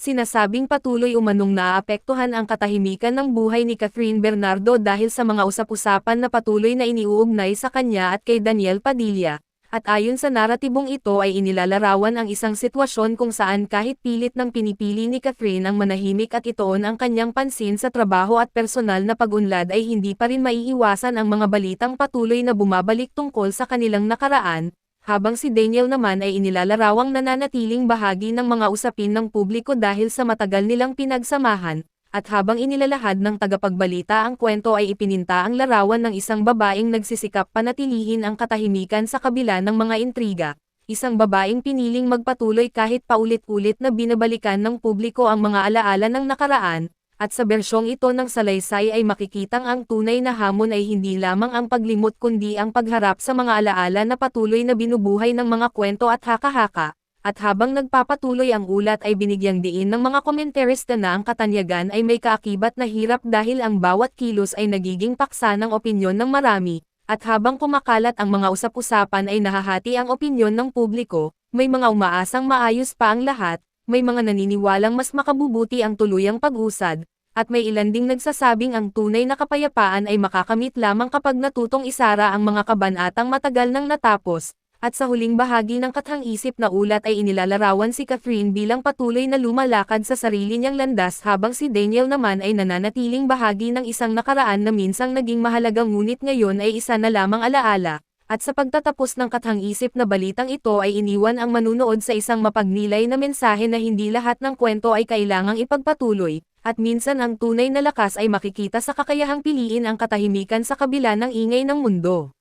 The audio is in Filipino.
Sinasabing patuloy umanong naaapektuhan ang katahimikan ng buhay ni Catherine Bernardo dahil sa mga usap-usapan na patuloy na iniuugnay sa kanya at kay Daniel Padilla. At ayon sa naratibong ito ay inilalarawan ang isang sitwasyon kung saan kahit pilit ng pinipili ni Catherine ang manahimik at ituon ang kanyang pansin sa trabaho at personal na pag-unlad ay hindi pa rin maiiwasan ang mga balitang patuloy na bumabalik tungkol sa kanilang nakaraan, habang si Daniel naman ay inilalarawang nananatiling bahagi ng mga usapin ng publiko dahil sa matagal nilang pinagsamahan. At habang inilalahad ng tagapagbalita ang kwento ay ipininta ang larawan ng isang babaeng nagsisikap panatilihin ang katahimikan sa kabila ng mga intriga. Isang babaeng piniling magpatuloy kahit paulit-ulit na binabalikan ng publiko ang mga alaala ng nakaraan, at sa bersyong ito ng salaysay ay makikitang ang tunay na hamon ay hindi lamang ang paglimot kundi ang pagharap sa mga alaala na patuloy na binubuhay ng mga kwento at haka-haka. At habang nagpapatuloy ang ulat ay binigyang diin ng mga komentarista na ang katanyagan ay may kaakibat na hirap dahil ang bawat kilos ay nagiging paksa ng opinyon ng marami, at habang kumakalat ang mga usap-usapan ay nahahati ang opinyon ng publiko, may mga umaasang maayos pa ang lahat, may mga naniniwalang mas makabubuti ang tuluyang pag-usad, at may ilan ding nagsasabing ang tunay na kapayapaan ay makakamit lamang kapag natutong isara ang mga kabanatang matagal nang natapos. At sa huling bahagi ng kathang-isip na ulat ay inilalarawan si Catherine bilang patuloy na lumalakad sa sarili niyang landas habang si Daniel naman ay nananatiling bahagi ng isang nakaraan na minsang naging mahalaga ngunit ngayon ay isa na lamang alaala. At sa pagtatapos ng kathang-isip na balitang ito ay iniwan ang manunood sa isang mapagnilay na mensahe na hindi lahat ng kwento ay kailangang ipagpatuloy, at minsan ang tunay na lakas ay makikita sa kakayahang piliin ang katahimikan sa kabila ng ingay ng mundo.